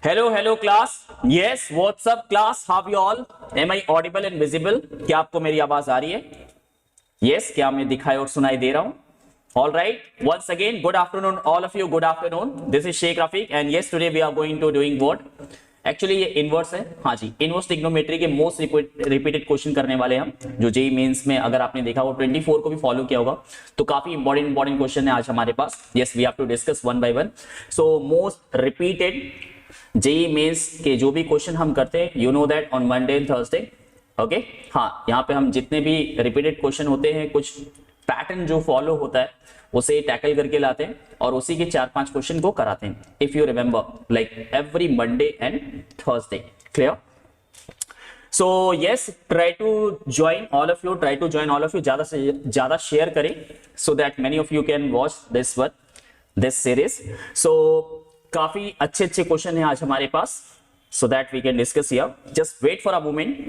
Hello hello class. Yes what's up class, how you all? Am I audible and visible? क्या आपको मेरी आवाज आ रही है? यस, क्या मैं दिखाई और सुनाई दे रहा हूं? All right, once again good afternoon all of you, good afternoon. This is Sheikh Rafiq and yes today we are going to doing what? Actually ये इनवर्स है। हाँ जी, इनवर्स ट्रिग्नोमेट्री के मोस्ट रिपीटेड क्वेश्चन करने वाले हम, जो जेई मेंस में अगर आपने देखा हो 24 को भी फॉलो किया होगा, तो काफी इंपॉर्टेंट क्वेश्चन है आज हमारे पास। Yes, we have to discuss one by one. So most repeated JEE mains के जो भी क्वेश्चन हम करते हैं, you know that on Monday and Thursday. Okay, हाँ, यहाँ पे हम जितने भी रिपीटेड क्वेश्चन होते हैं, कुछ पैटर्न जो फॉलो होता है उसे टैकल करके लाते हैं और उसी के 4-5 क्वेश्चन को कराते हैं। If you remember, like every Monday and Thursday. Clear? So yes, try to join all of you, try to join all of you, ज्यादा से ज्यादा शेयर करें so that many of you can watch this one, this series. सो काफी अच्छे अच्छे question है आज हमारे पास, so that we can discuss here. Just wait for a moment.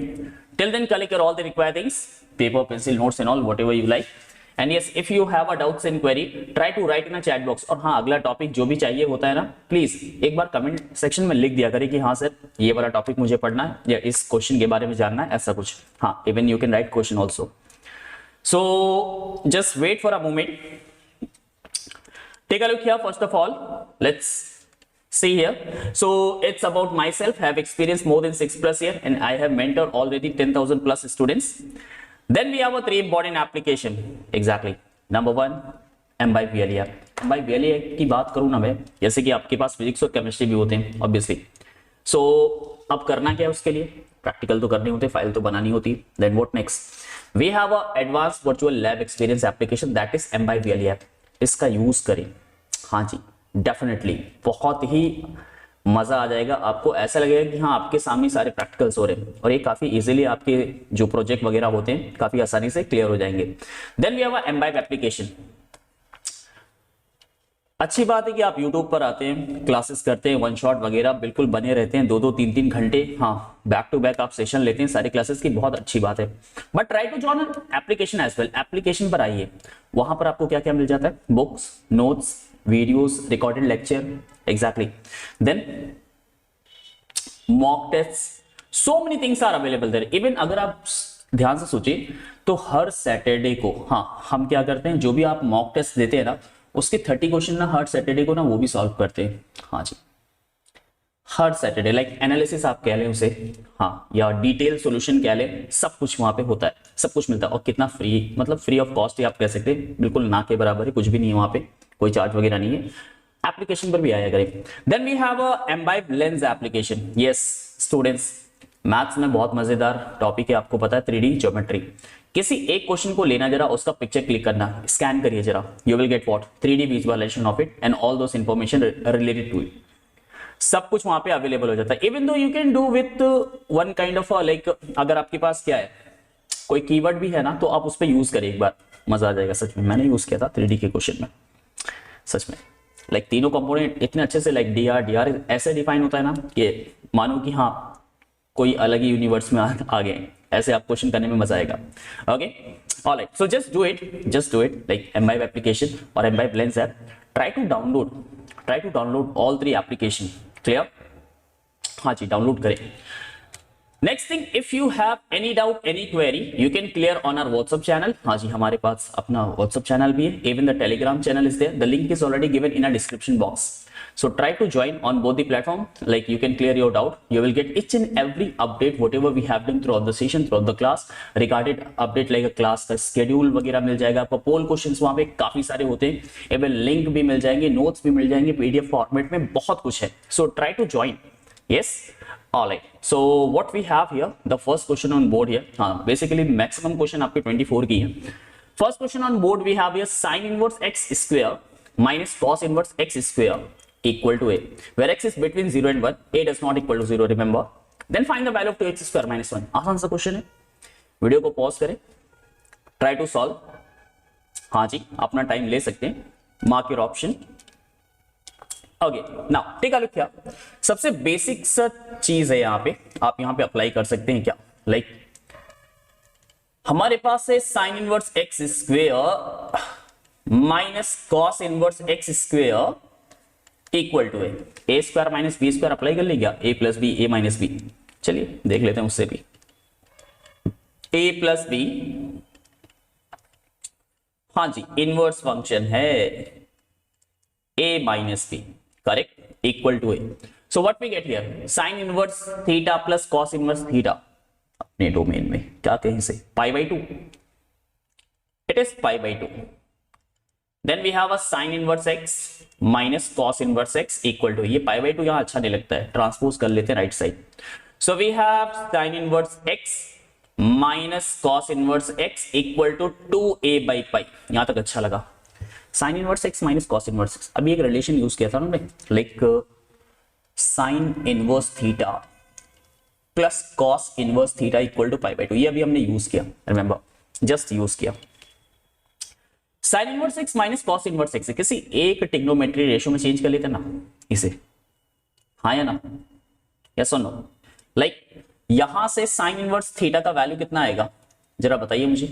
Till then, collect your all the required things, paper, pencil, notes and all, whatever you like. And yes, if you have a doubts and query, try to write in a chat box. और हाँ, अगला topic जो भी चाहिए होता है ना, please एक बार कमेंट सेक्शन में लिख दिया करें कि हाँ सर, ये वाला टॉपिक मुझे पढ़ना है या इस क्वेश्चन के बारे में जानना है, ऐसा कुछ। हाँ, even you can write question also. So just wait for a moment. Take a look here. First of all, let's see here. So it's about myself. I have experienced more than 6+ years and I have mentored already 10,000 plus students. Then we have a 3 important application. Exactly. Number 1, M by VLE. M by VLE की बात करूँ ना मैं, जैसे कि आपके पास physics और chemistry भी होते हैं ऑब्वियसली। सो अब करना क्या है उसके लिए? प्रैक्टिकल तो करनी होती है, फाइल तो बनानी होती है। Then what next? We have a advance virtual lab experience application, that is M by VLE। इसका यूज करें। हाँ जी, डेफिनेटली बहुत ही मजा आ जाएगा आपको। ऐसा लगेगा कि हाँ, आपके सामने सारे प्रैक्टिकल्स हो रहे हैं और ये काफी इजीली आपके जो प्रोजेक्ट वगैरह होते हैं काफी आसानी से क्लियर हो जाएंगे। Then we have a Embibe application. अच्छी बात है कि आप YouTube पर आते हैं, क्लासेस करते हैं, वन शॉट वगैरह बिल्कुल बने रहते हैं, 2-3 घंटे, हाँ, बैक टू बैक आप सेशन लेते हैं सारी क्लासेस की, बहुत अच्छी बात है। But try to join application as well. Application पर आइए, वहां पर आपको क्या क्या मिल जाता है? Books, notes, videos, recorded lecture. Exactly. Then mock test, so many things are available there. Even अगर आप ध्यान से सोचिए तो हर सैटरडे को, हाँ, हम क्या करते हैं, जो भी आप मॉक टेस्ट देते हैं ना, उसके 30 क्वेश्चन ना हर सैटरडे को ना वो भी सॉल्व करते हैं। हाँ जी, हर सैटरडे, लाइक एनालिसिस आप कह लें उसे, हाँ, या डिटेल सॉल्यूशन कह लें, सब कुछ वहां पे होता है, सब कुछ मिलता है। और कितना फ्री, मतलब फ्री ऑफ कॉस्ट ही आप कह सकते हैं, बिल्कुल ना के बराबर है, कुछ भी नहीं है वहां पे, कोई चार्ज वगैरह नहीं है। एप्लीकेशन पर भी आया करें। Then we have a Embibe lens application. Yes students, maths में बहुत मजेदार टॉपिक है, आपको पता है, 3D ज्योमेट्री। किसी एक क्वेश्चन को लेना, जरा उसका पिक्चर क्लिक करना, स्कैन करिए जरा, you will get what? 3D visualisation of it and all those information related to it. सब कुछ वहां पे अवेलेबल हो जाता है। Even though you can do with one kind of like, अगर आपके पास क्या है, कोई कीवर्ड भी है ना, तो आप उस पर यूज करिए एक बार, मजा आ जाएगा। सच में मैंने यूज किया था 3D के क्वेश्चन में, सच में। लाइक तीनों कंपोनेंट इतने अच्छे से, लाइक डी आर ऐसे डिफाइन होता है ना कि मानो कि हाँ, कोई अलग ही यूनिवर्स में आ गए, ऐसे आप क्वेश्चन करने में मजा आएगा। Okay, alright, so just do it like Embibe application और Embibe lens app. Try to download all 3 application. Clear? हाँ जी, डाउनलोड करें। Next thing, if you have any doubt, any query, you can clear on our WhatsApp channel. हाँ जी, हमारे पास अपना WhatsApp channel भी है, even the Telegram channel is there, the link is already given in a description box. So try to join on both the platform, like you can clear your doubt, you will get each and every update whatever we have done throughout the session, throughout the class, regarded update like a class का schedule वगैरह मिल जाएगा आपको, पोल questions वहां पे काफी सारे होते हैं, even लिंक भी मिल जाएंगे, नोट्स भी मिल जाएंगे, पीडीएफ फॉर्मेट में, बहुत कुछ है। So try to join. Yes, all right, so what we have here, the first question on board here, हाँ, basically maximum question आपके 24 की है। First question on board we have here, sin inverse x square minus cos inverse x square equal to a, where x is between 0 and 1, a does not equal to 0, remember. Then find the value of 2x square minus 1. आसान सा question है, video को pause करें, try to solve. हाँ जी, अपना time ले सकते हैं, mark your option. Okay, now take a look here. सबसे बेसिक सा चीज है यहाँ पे, आप यहाँ पे अप्लाई कर सकते हैं क्या, लाइक हमारे पास है sine inverse x square minus cos inverse x square equal to a square minus b square apply कर लिया, a plus b a minus b. चलिए देख लेते हैं उससे भी, ए प्लस बी, हाँ जी इनवर्स फंक्शन है a minus b, correct, equal to a. So what we get here, sine inverse theta plus cos inverse theta, अपने डोमेन में क्या कहें इसे, pi by 2, it is pi by 2। Then we have a sine inverse x minus cos inverse x equal to, ये pi by 2 यहां अच्छा नहीं लगता है, ट्रांसपोज कर लेते हैं right side. So we have sine inverse x minus cos inverse x equal to 2a by pi, यहां तक अच्छा लगा। Sine inverse x minus cos inverse x, अभी एक रिलेशन यूज किया था ना like sine inverse theta plus cos inverse theta equal to pi by 2, ये अभी हमने यूज किया, रिमेंबर जस्ट यूज किया। Sine inverse x minus cos inverse x किसी एक ट्रिग्नोमेट्री रेशियो में चेंज कर लेते ना इसे, हाँ या ना, यस और नो। लाइक यहां से साइन इनवर्स थीटा का वैल्यू कितना आएगा जरा बताइए मुझे,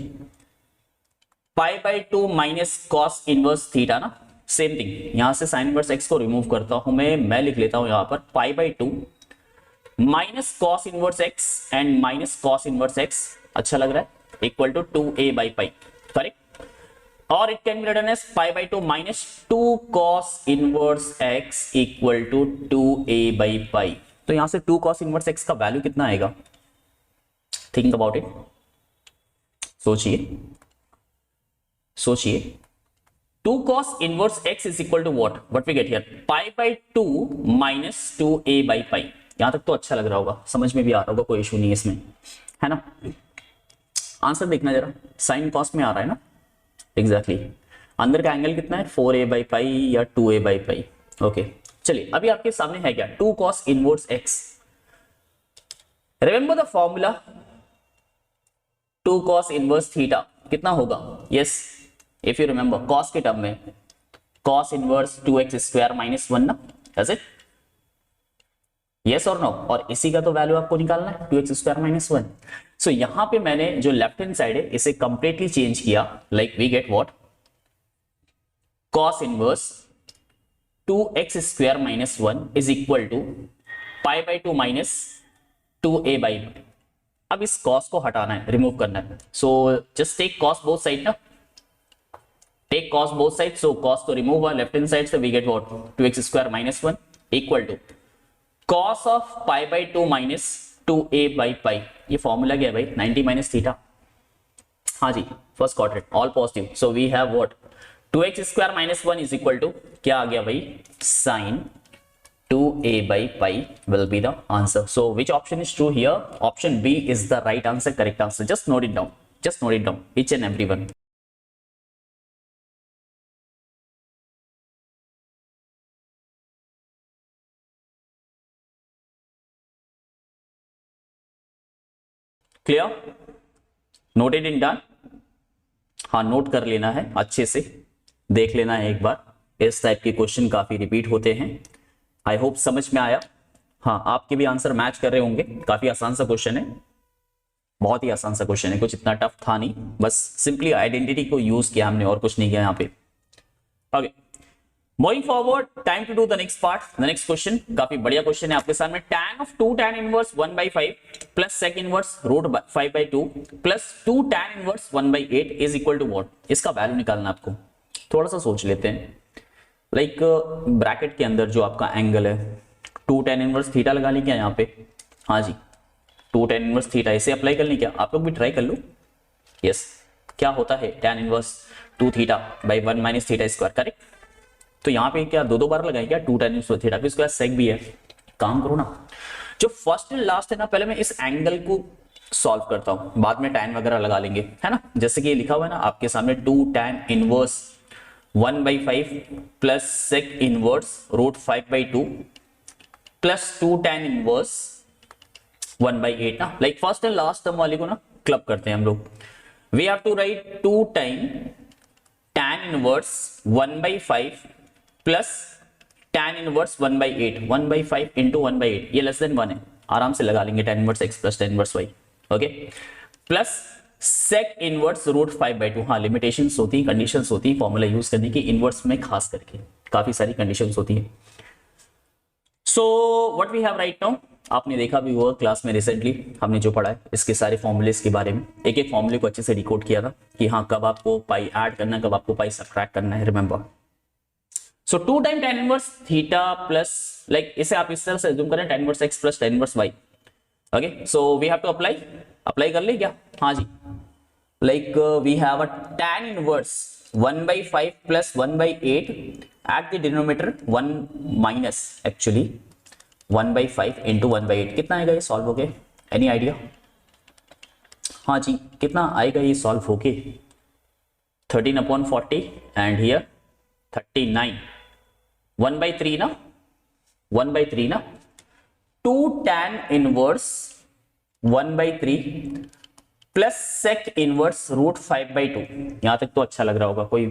pi by 2 minus cos inverse theta ना, सेम थिंग। यहां से साइन इनवर्स एक्स को रिमूव करता हूं मैं लिख लेता हूं यहां पर pi by 2 minus cos inverse x and minus cos inverse x, अच्छा लग रहा है, इक्वल टू 2a बाई पाई, करेक्ट। और it can be written as pi by 2 minus 2 cos inverse x equal to 2a by pi. तो यहां से 2 cos inverse x का वैल्यू कितना आएगा, थिंक अबाउट इट, सोचिए सोचिए। 2 cos inverse x is equal to what we get here, pi by 2 minus 2a by pi. यहां तक तो अच्छा लग रहा होगा, समझ में भी आ रहा होगा, कोई इशू नहीं है इसमें, है ना। आंसर देखना जरा, साइन कॉस में आ रहा है ना, एग्जैक्टली अंदर का एंगल कितना है 4a बाई पाई या 2a बाई पाई, ओके। चलिए अभी आपके सामने है क्या, 2 cos inverse x, remember the formula 2 cos inverse theta कितना होगा, yes if you remember cos के टर्म में cos inverse 2x square minus 1 ना, इज इट, यस और नो। और इसी का तो वैल्यू आपको निकालना है 2x स्क्वायर माइनस 1। सो यहां पे मैंने जो लेफ्ट हैंड साइड है इसे कंप्लीटली चेंज किया, like we get what, cos inverse 2x square minus 1 is equal to pi by 2 minus 2a by, अब इस cos को हटाना है, रिमूव करना है। So just take cos both side ना, take cos both side, so cos तो remove हुआ लेफ्ट हैंड साइड से, we get what 2x square minus 1 equal to cos of pi by 2 minus 2a by pi. ये formula क्या है भाई, 90 minus theta, हाँ जी first quadrant all positive. So we have what 2x square minus 1 is equal to क्या आ गया भाई, sine 2a by pi will be the answer. So which option is true here? Option B is the right answer, correct answer. Just note it down. Just note it down, each and every one. Clear? Noted in done? हाँ note कर लेना है, अच्छे से देख लेना है एक बार, इस टाइप के क्वेश्चन काफी रिपीट होते हैं। आई होप समझ में आया, हाँ आपके भी आंसर मैच कर रहे होंगे, काफी आसान सा क्वेश्चन है, बहुत ही आसान सा क्वेश्चन है, कुछ इतना टफ था नहीं, बस सिंपली आइडेंटिटी को यूज किया हमने और कुछ नहीं किया यहाँ पे। Okay moving forward, time to do the next part, the next question, काफी बढ़िया क्वेश्चन है आपके सामने। tan of 2 tan inverse 1/5 plus sec inverse root 5/2 plus 2 tan inverse 1/8 is equal to what, इसका वैल्यू निकालना आपको। थोड़ा सा सोच लेते हैं, लाइक ब्रैकेट के अंदर जो आपका एंगल है 2 tan इनवर्स थीटा लगा ली क्या यहाँ पे, हाँ जी 2 tan इनवर्स थीटा इसे अप्लाई कर ली क्या, आप लोग भी ट्राई कर लो। यस क्या होता है tan inverse 2 theta by 1 minus theta square, correct. तो यहाँ पे क्या दो बार लगाए क्या 2 tan इनवर्स थीटा, इसके बाद सेक भी है, काम करो ना, जो फर्स्ट एंड लास्ट है ना, पहले मैं इस एंगल को सॉल्व करता हूं, बाद में tan वगैरह लगा लेंगे, है ना। जैसे कि ये लिखा हुआ है ना आपके सामने 2 tan inverse 1/5 plus sec inverse root 5/2 plus 2 tan inverse 1/8 ना, like first and last term वाले को ना क्लब करते हैं हम लोग। We have to write 2 time tan inverse 1/5 plus tan inverse 1/8, 1/5 into 1/8, ये लेस देन 1 है, आराम से लगा लेंगे tan inverse x plus tan inverse y, okay, plus sec inverse root 5/2। हाँ लिमिटेशंस होती है, कंडीशंस होती है फॉर्मूला यूज करने की, इनवर्स में खास करके काफी सारी कंडीशंस होती है। So what we have right now, आपने देखा भी होगा क्लास में रिसेंटली हमने जो पढ़ा है इसके सारे फॉर्मूलेस के बारे में, एक एक फॉर्मूले को अच्छे से डिकोड किया था कि हाँ कब आपको पाई ऐड करना है, कब आपको पाई सब्ट्रैक्ट करना है, remember. So 2 time tan inverse theta plus, like इसे आप इस तरह से अज्यूम करें tan inverse x plus tan inverse y। Okay, so we have to apply कर ले क्या? हाँ जी, like we have a tan inverse 1/5 plus 1/8 at the denominator 1 minus actually 1/5 into 1/8, कितना आएगा ये सॉल्व होके? Any idea? हाँ जी, कितना आएगा ये सॉल्व होके? 13/40 एंड हियर 39, 1/3 ना, 1/3 ना, 2 tan inverse 1/3 plus sec inverse root 5/2। यहां तक तो अच्छा लग रहा होगा, कोई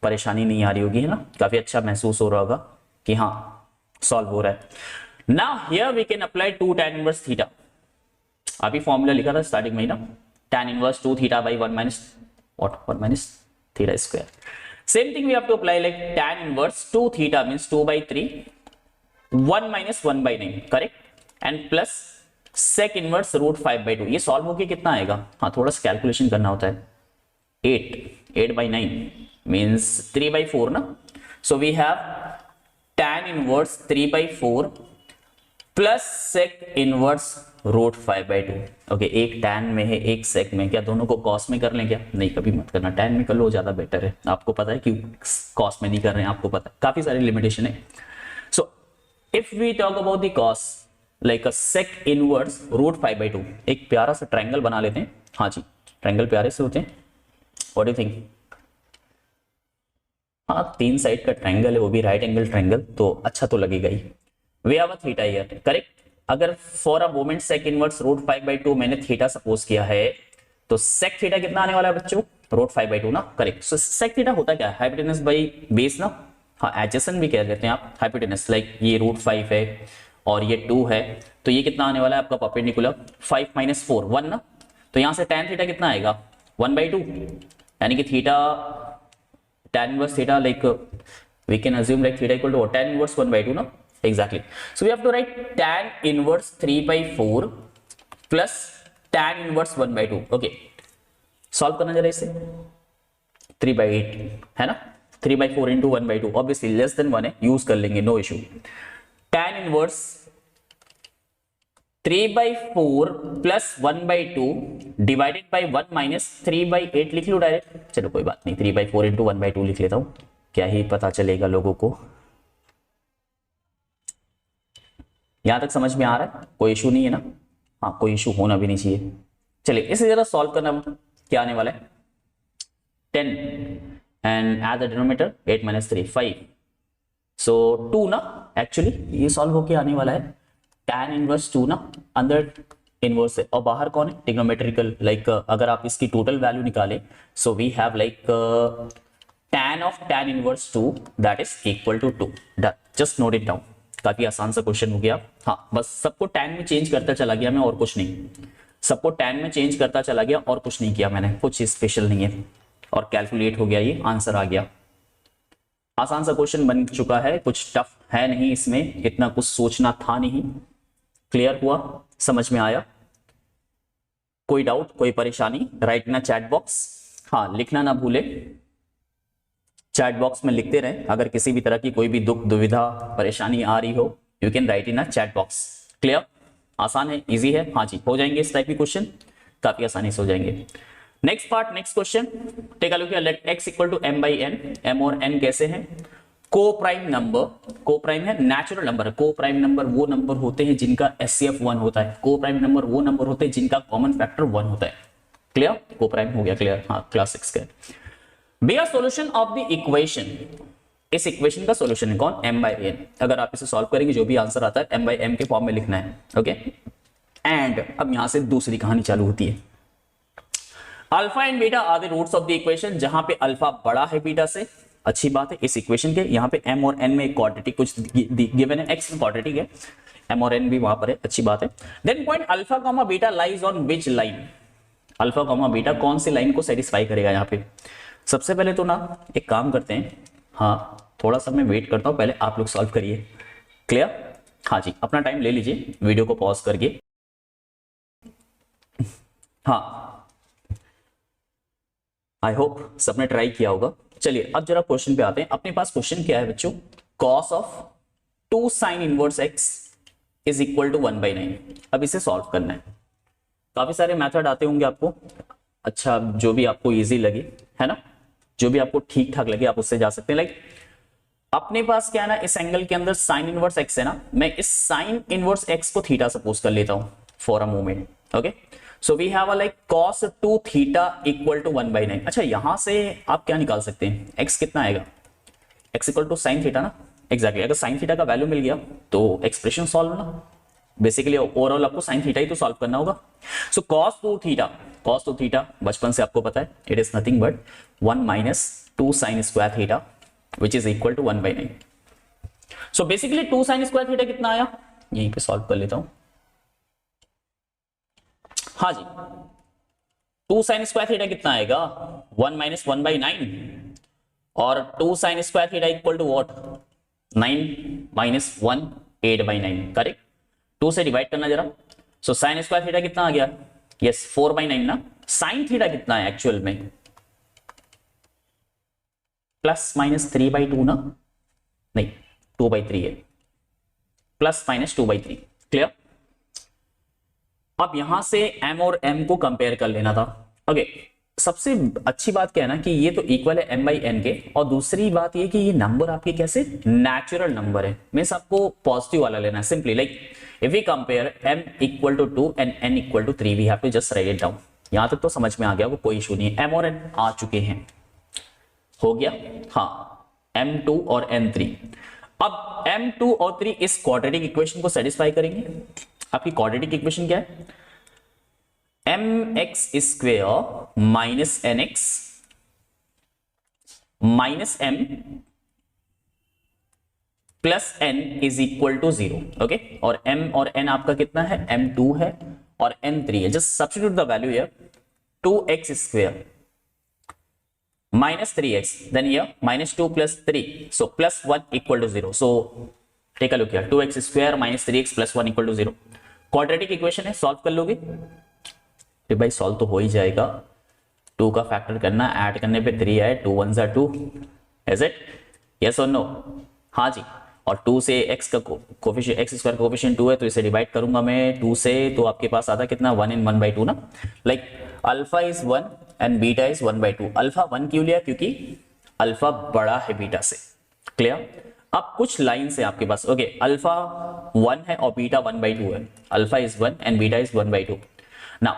परेशानी नहीं आ रही होगी, है ना? काफी अच्छा महसूस हो रहा होगा कि हाँ सॉल्व हो रहा है। Now here we can apply 2 tan inverse theta. अभी फॉर्मूला लिखा था स्टार्टिंग में ही ना, tan inverse 2 theta by 1 minus what, 1 minus theta square. Same thing we have to apply, like tan inverse 2 theta means 2/3 1 minus 1/9, correct, and plus sec inverse root 5/2। ये solve होके कितना आएगा? हाँ थोड़ा सा कैलकुलेशन करना होता है। 8/9 means 3/4 ना, so we have tan inverse 3/4 plus sec inverse root 5/2। Okay, एक tan में है एक सेक में, क्या दोनों को कॉस में कर लें क्या? नहीं, कभी मत करना, tan में कर लो ज्यादा बेटर है। आपको पता है क्यों कॉस में नहीं कर रहे हैं, आपको पता है काफी सारी लिमिटेशन है। So if we talk about the cos like a sec inverse root 5/2, एक प्यारा सा ट्रायंगल बना लेते हैं। हाँ जी, ट्रायंगल प्यारे से होते हैं, व्हाट डू यू थिंक? हाँ 3 साइड का ट्रायंगल है, वो भी राइट एंगल ट्रायंगल, तो अच्छा तो लगेगा ही। We have a theta here, correct? अगर for a moment sec inverse root 5/2 मैंने थीटा सपोज किया है, तो सेक थीटा कितना आने वाला है बच्चों? रूट 5/2 ना, करेक्ट। सो सेक थीटा होता क्या है? हाइपोटेनस बाई बेस ना, हाँ एडजेसेंट भी कह देते हैं आप हाइपोटेनस, लाइक ये रूट 5 है और ये 2 है, तो ये कितना आने वाला है आपका परपेंडिकुलर? 5 माइनस 4 1 ना, तो यहां से tan थीटा कितना आएगा? 1/2, यानी कि theta tan inverse theta, like we can assume like theta equal to tan inverse 1/2 ना, exactly. So we have to write tan inverse 3/4 plus tan inverse 1/2. Okay, solve करना जरा इसे। 3/8 है ना, 3/4 into 1/2, obviously less than 1 है, use कर लेंगे, no issue। tan inverse 3/4 plus 1/2 divided by 1 minus 3/8 लिख लो डायरेक्ट। चलो कोई बात नहीं, 3/4 into 1/2 लिख लेता हूं, क्या ही पता चलेगा लोगों को। यहां तक समझ में आ रहा है? कोई इशू नहीं है ना? हाँ, कोई इशू होना भी नहीं चाहिए। चलिए इसे जरा सॉल्व करना, क्या आने वाला है? 10 and eight the denominator 8 minus 3 5, सो 2 ना, एक्चुअली ये सॉल्व होके आने वाला है tan इनवर्स 2 ना, अंदर इनवर्स है और बाहर कौन है? ट्रिग्नोमेट्रिकल, लाइक अगर आप इसकी टोटल वैल्यू निकालें, so we have like tan of tan inverse 2 that is equal to 2। Just note it down, काफी आसान सा क्वेश्चन हो गया। हाँ बस सबको tan में चेंज करता चला गया मैं, और कुछ नहीं, सबको tan में चेंज करता चला गया और कुछ नहीं किया मैंने, कुछ स्पेशल नहीं है, और कैलकुलेट हो गया, ये आंसर आ गया। आसान सा क्वेश्चन बन चुका है, कुछ टफ है नहीं इसमें, इतना कुछ सोचना था नहीं। क्लियर हुआ? समझ में आया? कोई डाउट, कोई परेशानी? राइट ना चैट बॉक्स, हाँ लिखना ना भूले, चैट बॉक्स में लिखते रहें। अगर किसी भी तरह की कोई भी दुख दुविधा परेशानी आ रही हो, you can right in a chat box. Clear? आसान है, इजी है, हाँ जी, हो जाएंगे इस टाइप के क्वेश्चन, काफी आसानी से हो जाएंगे। Next part, next question, take a look here, let x equal to m by n। m और n कैसे हैं? Coprime number, coprime है natural number. Coprime number वो नंबर होते हैं जिनका SCF 1 होता है। को प्राइम नंबर वो नंबर होते हैं जिनका कॉमन फैक्टर 1 होता है। क्लियर? को प्राइम हो गया क्लियर, हाँ क्लास 6 का। Be a solution of the equation, इस इक्वेशन का सॉल्यूशन है कौन? m by n। अगर आप इसे सॉल्व करेंगे जो भी आंसर आता है m बाई m के फॉर्म में लिखना है। ओके, एंड अब यहां से दूसरी कहानी चालू होती है। Alpha and beta are the roots of the equation, जहां पे अल्फा बड़ा है बीटा से, अच्छी बात है। इस इक्वेशन के यहाँ पे m और n में एक क्वाड्रेटिक कुछ गिवन है, x में क्वाड्रेटिक है, m और n भी वहां पर है, अच्छी बात है। Then point alpha comma beta lies on which line, alpha comma beta कौन सी लाइन को सेटिस्फाई करेगा यहाँ पे? सबसे पहले तो ना एक काम करते हैं, हाँ थोड़ा सा मैं वेट करता हूं, पहले आप लोग सॉल्व करिए। क्लियर? हाँ जी, अपना टाइम ले लीजिए वीडियो को पॉज करके। हाँ, आई होप सबने ट्राई किया होगा। चलिए अब जरा क्वेश्चन पे आते हैं। अपने पास क्वेश्चन क्या है बच्चों, cos of 2 sine inverse x is equal to 1/9। अब इसे सॉल्व करना है। काफी सारे मेथड आते होंगे आपको, अच्छा जो भी आपको इजी लगे, है ना, जो भी आपको ठीक ठाक लगे आप उससे जा सकते हैं। लाइक अपने पास क्या है ना, इस एंगल के अंदर साइन इनवर्स एक्स है ना, मैं इस साइन इनवर्स एक्स को थीटा सपोज कर लेता हूं for a moment. Okay, so we have a like cos 2 theta equal to 1/9। अच्छा यहां से आप क्या निकाल सकते हैं, x कितना आएगा, x equal to sine theta ना, एग्जैक्टली। अगर साइन थीटा का वैल्यू मिल गया तो एक्सप्रेशन सॉल्व ना, बेसिकली ओवरऑल आपको साइन थीटा ही तो सॉल्व करना होगा। सो cos 2 थीटा बचपन से आपको पता है, it is nothing but 1 minus 2 sine square theta which is equal to 1/9। So basically 2 sine square theta कितना आया, यहीं पे सॉल्व कर लेता हूं। हाँ जी, 2 साइन स्क्वायर थीटा कितना आएगा, 1 माइनस 1/9, और 2 sine square theta equal to what, 9 minus 1, 8/9, correct. 2 से डिवाइड करना जरा, सो साइन स्क्वायर थीटा कितना आ गया, यस 4/9 ना। साइन थीटा कितना है एक्चुअल में, प्लस माइनस 3/2 ना, नहीं 2/3 है, प्लस माइनस 2/3, क्लियर। अब यहां से m और m को कंपेयर कर लेना था। ओके, सबसे अच्छी बात क्या है ना कि ये तो इक्वल है m/n के, और दूसरी बात ये कि ये नंबर आपके कैसे नेचुरल नंबर है, मींस आपको पॉजिटिव वाला लेना है। Simply like if we compare m equal to 2 and n equal to 3, we have to just write it down. यहां तक तो समझ में आ गया, वो कोई इशू नहीं है। m और n आ चुके हैं, हो गया, हाँ m2 और n3। अब m2 और 3 इस क्वाड्रेटिक इक्वेशन को सेटिस्फाई करेंगे। आपकी क्वाड्रेटिक इक्वेशन क्या है, mx square minus nx minus m plus n is equal to 0। Okay, और m और n आपका कितना है, m2 है और n3 है। Just substitute the value here, 2x square minus 3x, then here minus 2 plus 3, so plus 1 equal to 0. So take a look here, 2x square minus 3x plus 1 equal to 0। Quadratic equation है, solve कर लोगे फिर भाई, solve तो हो ही जाएगा। 2 का factor करना, ऐड करने पे 3 आए, 2 1 2, इज इट, यस और नो, हाँ जी। और 2 से x का कोफिशिएंट, x स्क्वायर कोफिशिएंट 2 है, तो इसे डिवाइड करूंगा मैं 2 से, तो आपके पास आता कितना, 1 in 1/2 ना। Like alpha is 1 and beta is 1/2। Alpha 1 क्यों लिया, क्योंकि अल्फा बड़ा है बीटा से, क्लियर। अब कुछ लाइन है आपके पास, ओके, अल्फा 1 है और बीटा 1/2 है, alpha is 1 and beta is 1/2 ना।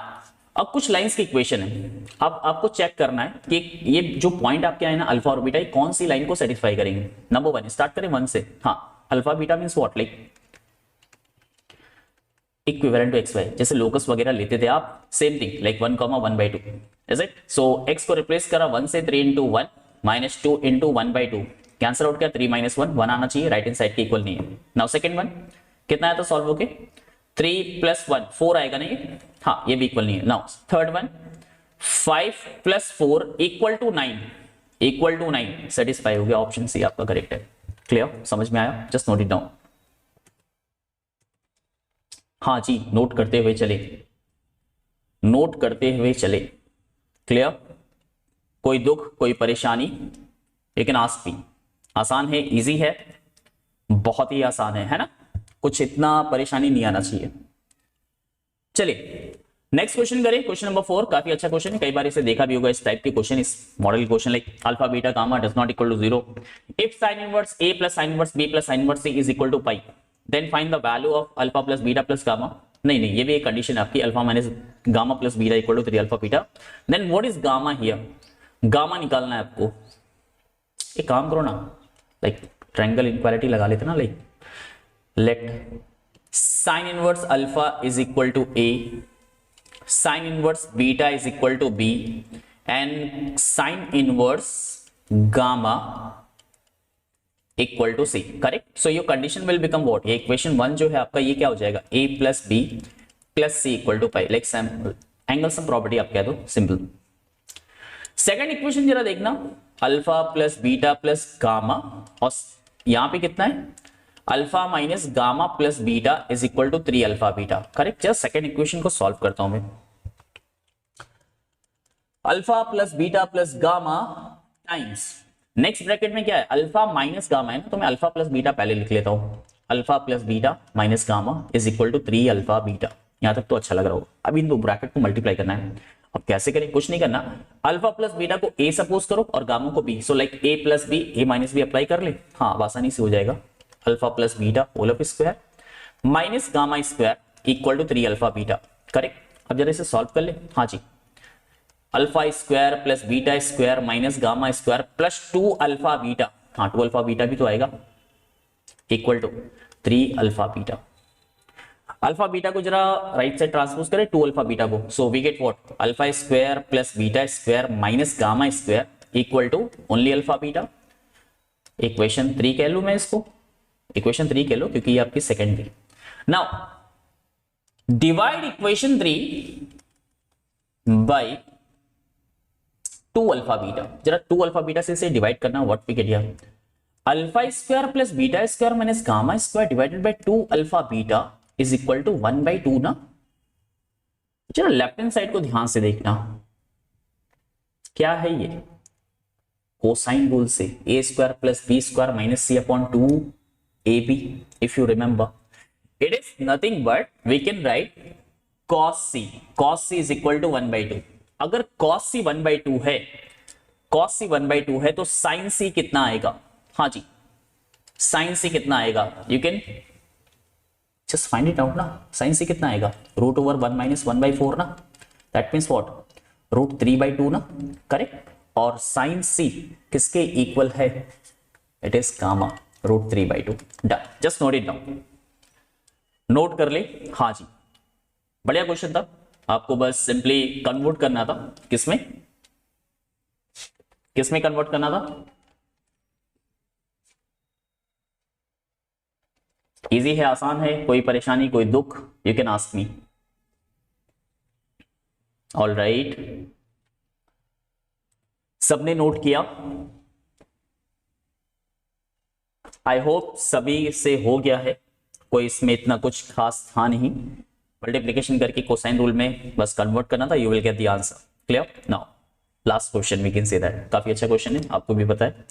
अब कुछ लाइंस की इक्वेशन है, अब आपको चेक करना है कि ये जो पॉइंट आपके आए ना अल्फा और बीटा, कौन सी लाइन को सेटिस्फाई करेंगे। नंबर 1, स्टार्ट करें 1 से, हाँ alpha beta means what, like equivalent to x y, जैसे लोकस वगैरह लेते थे आप, same thing like 1, 1/2, is it. So x को रिप्लेस करा 1 से, 3 into 1 minus 2 into 1/2, cancel out किया, 3 - 1, 1 आना चाहिए, राइट हैंड साइड के इक्वल नहीं है। नाउ सेकंड वन कितना आया था सॉल्व होके, 3 + 1 4 आएगा नहीं, हाँ ये भी इक्वल नहीं है। नाउ थर्ड वन 5 + 4 = 9 सेटिस्फाई हो गया, ऑप्शन सी आपका करेक्ट है। क्लियर, समझ में आया, जस्ट नोट इट डाउन। हाँ जी, नोट करते हुए चले, नोट करते हुए चले, क्लियर। कोई दुख कोई परेशानी, लेकिन आस्क भी आसान है, इजी है, बहुत ही आसान है ना, कुछ इतना परेशानी नहीं आना चाहिए। चलिए नेक्स्ट क्वेश्चन करें, क्वेश्चन नंबर 4। काफी अच्छा क्वेश्चन है, कई बार इसे देखा भी होगा, इस टाइप के क्वेश्चन, इस model question, like alpha beta gamma does not equal to 0 इफ sin inverse a plus sin inverse b plus sin inverse c is equal to pi, then find the value of alpha plus beta plus gamma. नहीं नहीं, ये भी एक condition है आपकी, alpha minus gamma plus beta equal to 3 alpha beta. Then what is gamma here, gamma निकालना है आपको। एक काम करो ना, लाइक ट्रायंगल इनक्वालिटी लगा लेते ना, like let sin inverse alpha is equal to a, sin inverse beta is equal to b and sin inverse gamma equal to c, correct। so your condition will become what, ये equation 1 जो है आपका, ये क्या हो जाएगा, a plus b plus c equal to pi, like some angle sum property आप कह दो, सिंपल। सेकंड इक्वेशन जरा देखना, alpha plus beta plus gamma, और यहां पे कितना है, alpha minus gamma plus beta is equal to 3 alpha beta. Correct. Just second equation को सॉल्व करता हूं मैं। Alpha plus beta plus gamma times next bracket में क्या है, अल्फा माइनस गामा है ना, तो मैं अल्फा प्लस बीटा पहले लिख लेता हूं। Alpha plus beta minus gamma is equal to 3 alpha beta. यहां तक तो अच्छा लग रहा होगा। अब इन दो ब्रैकेट को मल्टीप्लाई करना है। अब कैसे करें, कुछ नहीं करना, अल्फा प्लस बीटा को ए सपोज करो और गामा को b, so like a plus b, a minus b apply कर ले। हाँ, अब आसानी से हो जाएगा। Alpha plus beta whole of square minus gamma square equal to 3 alpha beta. Correct. अब जरा इसे सॉल्व कर ले। हाँ जी, alpha square plus beta square minus gamma square plus 2 alpha beta, हाँ 2 अल्फा बीटा भी तो आएगा, equal to 3 alpha beta. Alpha beta को जरा राइट साइड ट्रांसपोज करें 2 अल्फा बीटा को, so we get what, alpha square plus beta square minus gamma square equal to only alpha beta. Equation 3 कह लू मैं इसको, इक्वेशन 3 कह लो क्योंकि ये आपकी सेकेंड थी। Now divide equation 3 by 2 alpha beta. जरा 2 अल्फा बीटा से इसे डिवाइड करना, what we get here, alpha square plus beta square minus gamma square divided by 2 alpha beta is equal to 1/2 ना। जरा लेफ्ट हैंड साइड को ध्यान से देखना, क्या है ये, कोसाइन रूल से a square plus b square minus c upon 2 a b. If you remember it is nothing but we can write cos c is equal to 1/2। अगर cos c 1/2 है, cos c 1/2 है तो sin c कितना आएगा, हाँ जी sin c कितना आएगा, you can just find it out ना। sin c कितना आएगा, रूट ओवर 1 माइनस 1/4 ना, दैट मीन्स व्हाट, रूट 3/2 ना। करेक्ट। और sin c किसके इक्वल है, it is gamma root 3/2। Done, just note it down, note कर ले। हाँ जी, बढ़िया क्वेश्चन था, आपको बस सिंपली कन्वर्ट करना था, किसमें किसमें कन्वर्ट करना था। इजी है, आसान है, कोई परेशानी कोई दुख, you can ask me. All right, सबने नोट किया, आई होप सभी से हो गया है, कोई इसमें इतना कुछ खास था नहीं। मल्टीप्लिकेशन करके कोसाइन रूल में बस कन्वर्ट करना था, you will get the answer. Clear. Now last question we can say that, काफी अच्छा क्वेश्चन है, आपको भी पता है।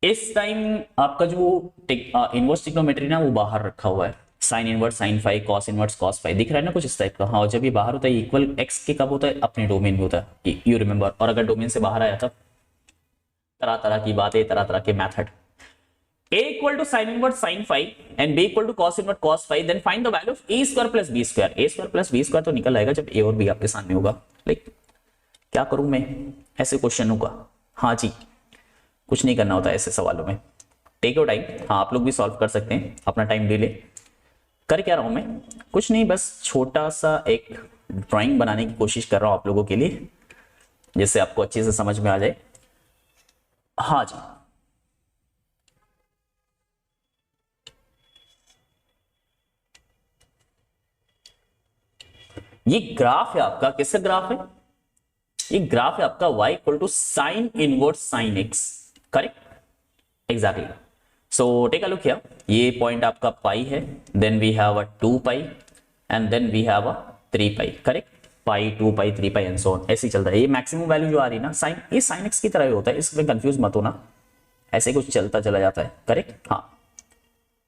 इस टाइम आपका जो इनवर्स ट्रिग्नोमेट्री ना वो बाहर रखा हुआ है, sine inverse sign five, cos inverse cos five दिख रहा है ना कुछ इस टाइप का। हाँ, जब ये बाहर होता है इक्वल एक्स के कब होता है, अपने डोमेन में होता है, यू रिमेंबर। और अगर डोमेन से बाहर आया तब तरह तरह की बातें, तरह तरह के method. a equal to sin inverse sin 5 and b equal to cos inverse cos 5, then find the value of a square plus b square। a square plus b square तो निकल आएगा जब a और b आपके सामने होगा। Like क्या करूं मैं ऐसे क्वेश्चनों का, हाँ जी कुछ नहीं करना होता ऐसे सवालों में, टेक योर टाइम। हाँ, आप लोग भी सॉल्व कर सकते हैं, अपना टाइम ले ले। कर क्या रहा हूं मैं, कुछ नहीं, बस छोटा सा एक ड्राइंग बनाने की कोशिश कर रहा हूं आप लोगों के लिए, जिससे आपको अच्छे से समझ में आ जाए। हाँ जी, ये ग्राफ है आपका, किसका ग्राफ है, ये ग्राफ है आपका y equal to sine inverse sine x। Correct, exactly. So take a look here, ये पॉइंट आपका पाई है, then we have a 2 pi and then we have a 3 pi. Correct, pi 2 pi 3 pi and so on, ऐसे ही चलता है। ये maximum value जो आ रही है ना साइन, ये साइन x की तरह ही होता है, इसमें कंफ्यूज मत होना, ऐसे कुछ चलता चला जाता है। करेक्ट, हाँ,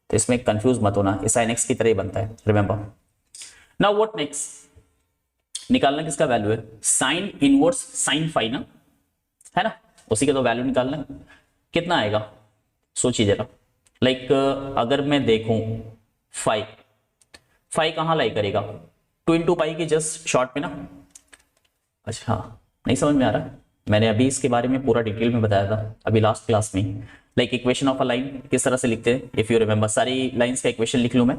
तो इसमें कंफ्यूज मत होना, ये साइन x की तरह ही बनता है, रिमेंबर। नाउ व्हाट नेक्स्ट, निकालना किसका वैल्यू है, साइन इनवर्स साइन फाइव ना, है ना, उसी का तो वैल्यू निकालना है। कितना आएगा सोचिए जरा। लाइक अगर मैं देखूं फाइव कहां लाई करेगा, 2 इंटू पाई की जस्ट शॉर्ट में ना। अच्छा, नहीं समझ में आ रहा, मैंने अभी इसके बारे में पूरा डिटेल में बताया था अभी लास्ट क्लास में। Like equation of a line किस तरह से लिखते हैं, इफ यू रिमेंबर, सारी लाइंस का इक्वेशन लिख लूं मैं।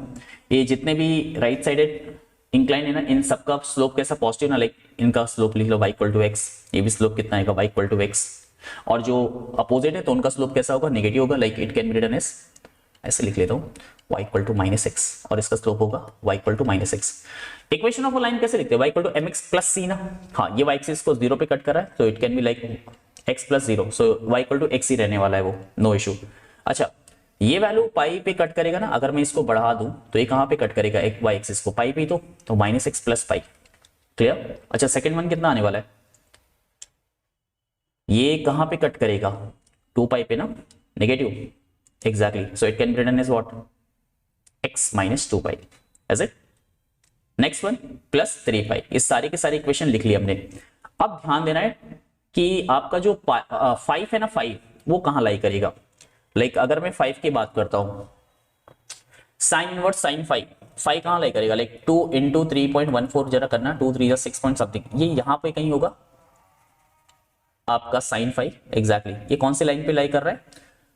ये जितने भी राइट साइडेड इंक्लाइन है ना, इन सबका स्लोप कैसा पॉजिटिव ना, लाइक इनका स्लोप लिख लो y इक्वल टू एक्स, ये भी स्लोप कितना आएगा y इक्वल टू एक्स। और जो अपोजिट है तो उनका स्लोप कैसा होगा, नेगेटिव होगा, like it can be written as, ऐसे लिख लेता हूँ, y equal to minus x, और इसका स्लोप होगा y equal to minus x. Equation of a line कैसे लिखते हैं, y equal to mx plus c ना। हाँ, ये y एक्सिस को 0 पे कट कर रहा है, तो it can be like x plus 0, so y equal to x ही रहने वाला है वो, नो इशू। अच्छा, ये वैल्यू पाई पे कट करेगा ना, अगर मैं इसको बढ़ा दूं तो ये कहां पे कट करेगा, एक वाई एक्सिस को, पाई पे तो minus x plus pi. Clear. अच्छा सेकंड वन कितना आने वाला है, ये कहां पे कट करेगा, 2 पाई पे ना, negative, exactly, so it can be written as what, x minus 2 pi, as it. Next one plus 3 pi. इस सारी के सारी इक्वेशन लिख ली हमने। अब ध्यान देना है कि आपका जो 5 है ना, 5 वो कहां लाई करेगा। लाइक अगर मैं 5 की बात करता हूं, साइन इनवर्स साइन 5 कहां लाई करेगा, लाइक 2 इंटू 3.14 जरा करना, 2 3 6 पॉइंट समथिंग, ये यहां पे कहीं होगा आपका साइन 5, एग्जैक्टली। ये कौन सी लाइन पे लाई कर रहा है,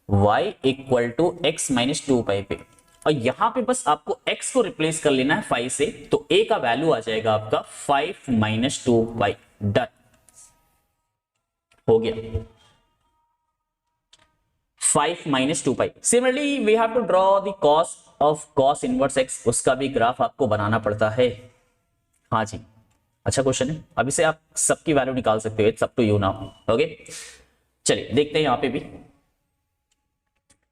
y equal to x minus 2 pi पे, और यहां पे बस आपको x को रिप्लेस कर लेना है 5 से, तो a का वैल्यू आ जाएगा आपका 5 माइनस 2 पाई। डन हो गया, 5 minus 2 pi. Similarly we have to draw the cos of cos inverse x, उसका भी ग्राफ आपको बनाना पड़ता है। हाँ जी, अच्छा क्वेश्चन है, अभी से आप सबकी वैल्यू निकाल सकते हो, it's up to you now. Okay चलिए देखते हैं यहां पे भी,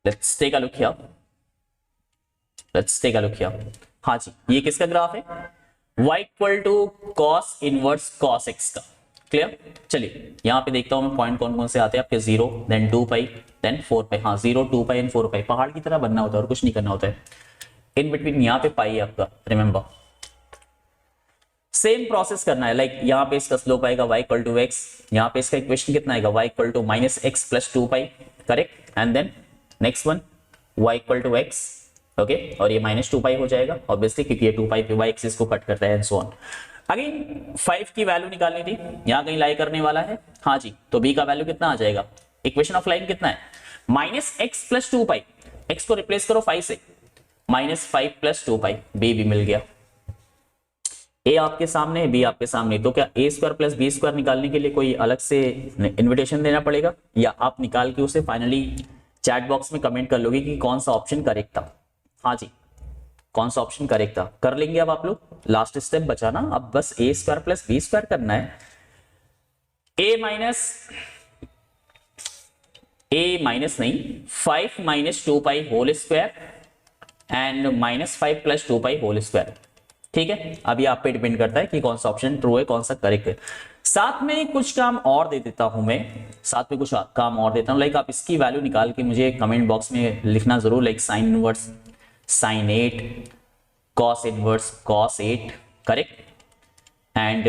let's take a look here, let's take a look here. हाँ जी, ये किसका ग्राफ है, y equal to cos inverse cos x का। क्लियर। चलिए यहां पे देखता हूं मैं पॉइंट कौन कौन से आते हैं आपके, 0 देन 2 पाई देन 4 पाई। हाँ 0 2 पाई एंड 4 पाई, पहाड़ की तरह बनना होता है और कुछ नहीं करना होता है। इन बिटवीन यहां पे पाई है आपका, रिमेंबर सेम प्रोसेस करना है। लाइक यहाँ पे इसका स्लोप आएगा y इक्वल टू एक्स, यहाँ पे इसका इक्वेशन कितना आएगा, y equal to minus x plus 2 pi, correct. And then next one y equal to x, okay, और ये माइनस 2 पाई हो जाएगा ऑब्वियसली, क्योंकि ये 2 पाई पे y एक्सिस को कट करता है एंड सो ऑन। अगेन 5 की वैल्यू निकालनी थी, यहाँ कहीं लाई करने वाला है। हाँ जी, तो b का वैल्यू कितना आ जाएगा, इक्वेशन ऑफ लाइन कितना है, माइनस एक्स प्लस 2 पाई, एक्स को रिप्लेस करो 5 से, माइनस 5 प्लस 2 पाई, b भी मिल गया। ए आपके सामने है, बी आपके सामने, तो क्या ए स्क्वायर प्लस बी स्क्वायर निकालने के लिए कोई अलग से इनविटेशन देना पड़ेगा, या आप निकाल के उसे फाइनली चैट बॉक्स में कमेंट कर लोगे कि कौन सा ऑप्शन करेक्ट था। हाँ जी, कौन सा ऑप्शन करेक्ट था, कर लेंगे अब आप लोग। लास्ट स्टेप बचा ना, अब बस a square plus b square करना है। ए माइनस नहीं, 5 minus 2 pi whole square and minus 5 plus 2 pi whole square. ठीक है, अभी आप पे डिपेंड करता है कि कौन सा ऑप्शन ट्रू है, कौन सा करेक्ट है। साथ में कुछ काम और दे देता हूं मैं, साथ में कुछ काम और देता हूं, लाइक आप इसकी वैल्यू निकाल के मुझे कमेंट बॉक्स में लिखना जरूर, like sine inverse sign 8, cos inverse cos 8, correct, and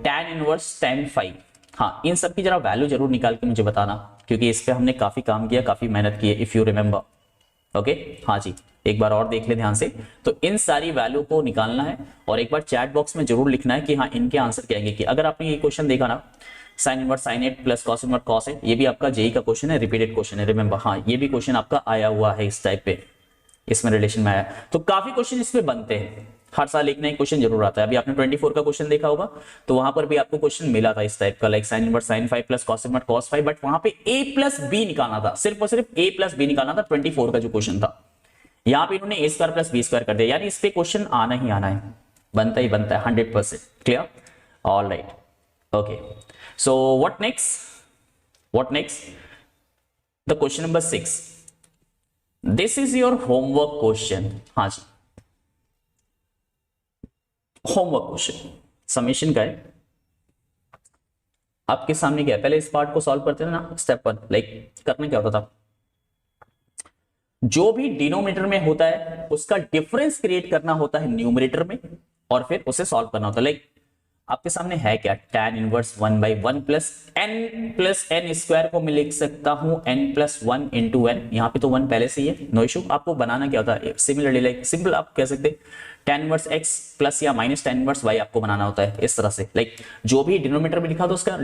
tan inverse tan 5। हाँ, इन सब की जरा वैल्यू जरूर निकाल के मुझे बताना, क्योंकि इस पे हमने काफी काम किया, काफी मेहनत की है, इफ यू रिमेंबर। ओके हाँ जी, एक बार और देख ले ध्यान से। तो इन सारी वैल्यू को निकालना है और एक बार चैट बॉक्स में जरूर लिखना है कि हाँ इनके आंसर क्या आएंगे। कि अगर आपने ये क्वेश्चन देखा ना, sign inverse sign 8 plus cos inverse cos 8, ये भी आपका जेई का क्वेश्चन है, रिपीटेड क्वेश्चन है, रिमेंबर। हाँ, ये भी क्वेश्चन आपका आया हुआ है इस टाइप पे, इसमें रिलेशन में आया। तो काफी क्वेश्चन इसमें बनते हैं, हर साल एक नया क्वेश्चन जरूर आता है। अभी आपने 24 का क्वेश्चन देखा होगा, तो वहां पर भी आपको क्वेश्चन मिला था इस टाइप का, like sine inverse sign 5 plus cos inverse cos 5, but वहां पे a प्लस बी निकालना था, सिर्फ और सिर्फ a प्लस बी निकालना था 24 का जो क्वेश्चन था। यहां पे इन्होंने ए स्क्वायर प्लस बी स्क्वायर कर दिया, यानी इस पे क्वेश्चन आना ही आना है, बनता ही बनता है 100%। Clear, all right, okay. So what next, the question number 6, this is your homework question. हाँ जी, होमवर्क क्वेश्चन समेशन का है, आपके सामने क्या है, पहले इस पार्ट को सॉल्व करते थे ना स्टेप 1। लाइक करना क्या होता था, जो भी डिनोमिनेटर में होता है उसका डिफरेंस क्रिएट करना होता है न्यूमरेटर में, और फिर उसे सॉल्व करना होता है। लाइक आपके सामने है क्या, tan inverse 1/1 plus n square को मैं लिख सकता हूं n प्लस 1 इंटू n, यहां पे तो 1 पहले से ही है, नो इशू। आपको बनाना क्या होता है, सिमिलरली लाइक सिंपल आप कह सकते हैं tan इनवर्स x प्लस या माइनस tan इनवर्स y आपको बनाना होता है इस तरह से। लाइक जो भी डिनोमिनेटर में लिखा था उसका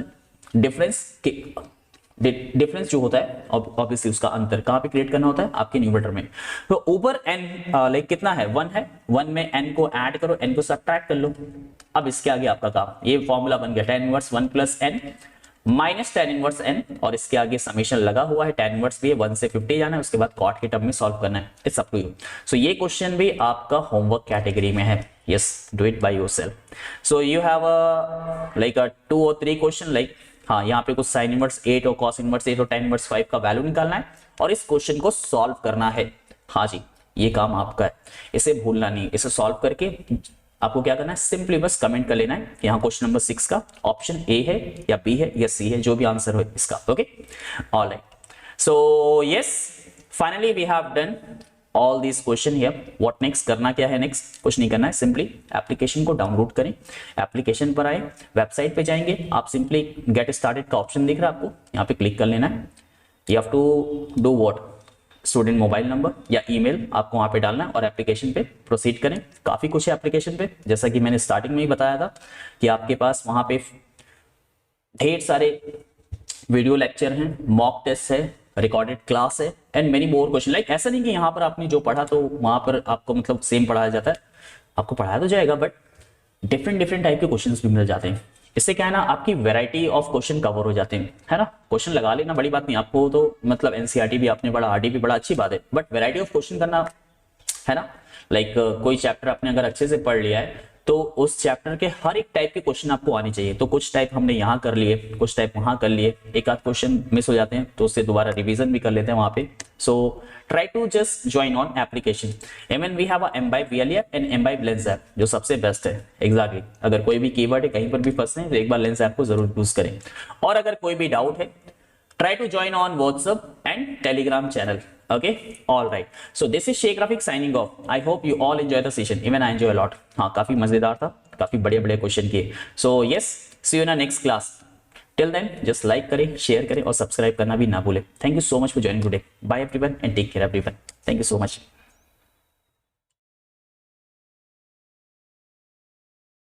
डिफरेंस जो होता है ऑब्वियसली उसका अंतर कहां पे क्रिएट करना होता है, आपके न्यूमरेटर में। तो ऊपर n लाइक कितना है, 1 है, 1 में n को ऐड करो, n को सब्ट्रैक्ट कर लो। अब इसके आगे आपका काम, ये फॉर्मूला बन गया tan inverse 1 plus n minus tan inverse n, और इसके आगे समेशन लगा हुआ है, tan इनवर्स भी है, 1 से 50 जाना है, उसके बाद कॉट के टर्म में सॉल्व करना है। It's up to you. So ये क्वेश्चन भी आपका होमवर्क कैटेगरी में है, yes, do it by yourself. So you have like 2 or 3 question, like हाँ यहाँ पे कुछ साइन इनवर्स 8 और कॉस इनवर्स 8 और tan इनवर्स 5 का वैल्यू निकालना है और इस क्वेश्चन को सॉल्व करना है। हाँ जी, ये काम आपका है, इसे भूलना नहीं। इसे सॉल्व करके आपको क्या करना है, सिंपली बस कमेंट कर लेना है यहाँ क्वेश्चन नंबर 6 का ऑप्शन ए है या बी है या सी है, जो भी आंसर हो इसका। Okay, alright, so yes, finally we have done all this question here. What next, करना क्या है नेक्स्ट, कुछ नहीं करना है, सिंपली एप्लीकेशन को डाउनलोड करें। एप्लीकेशन पर आए, वेबसाइट पे जाएंगे, आप सिंपली गेट स्टार्टेड का ऑप्शन दिख रहा है आपको, यहाँ पे क्लिक कर लेना है। You have to do what, student mobile number या ईमेल आपको वहां पे डालना है और एप्लीकेशन पे प्रोसीड करें। काफी कुछ है एप्लीकेशन पे, जैसा कि मैंने स्टार्टिंग में ही बताया था कि आपके पास वहां पे ढेर सारे वीडियो लेक्चर हैं, मॉक टेस्ट है, रिकॉर्डेड क्लास है and many more question. Like ऐसा नहीं कि यहाँ पर आपने जो पढ़ा तो वहां पर आपको मतलब सेम पढ़ाया जाता है, आपको पढ़ाया तो जाएगा बट डिफरेंट डिफरेंट टाइप के क्वेश्चंस भी मिल जाते हैं। इससे क्या है ना, आपकी वैरायटी ऑफ क्वेश्चन कवर हो जाते हैं, है ना। क्वेश्चन लगा लेना बड़ी बात नहीं, आपको तो मतलब एनसीईआरटी भी आपने पढ़ा, आरडी भी पढ़ा, अच्छी बात है, बट वैरायटी ऑफ क्वेश्चन करना, है ना। लाइक कोई चैप्टर आपने अगर अच्छे से पढ़ लिया है तो उस चैप्टर के हर एक टाइप के क्वेश्चन आपको आने चाहिए। तो कुछ टाइप हमने यहाँ कर लिए, कुछ टाइप वहां कर लिए, एक आध क्वेश्चन मिस हो जाते हैं तो उससे दोबारा रिवीजन भी कर लेते हैं वहां पे। So try to just join on application. Even we have a Embibe VLA and Embibe lens app, जो सबसे बेस्ट है। एग्जैक्टली, अगर कोई भी कीवर्ड है कहीं पर भी फंसते हैं तो एक बार लेंस ऐप को जरूर यूज करें। और अगर कोई भी डाउट है, try to join on WhatsApp and Telegram channel. Okay, all right. So this is Sheikh Rafiq signing off. I hope you all enjoy the session. Even I enjoy a lot. हाँ, काफी मजेदार था, काफी बड़े-बड़े question किए। So yes, see you in the next class. Till then, just like करें, share करें और सब्सक्राइब करना भी ना भूलें। Thank you so much for joining today. Bye everyone and take care everyone. Thank you so much.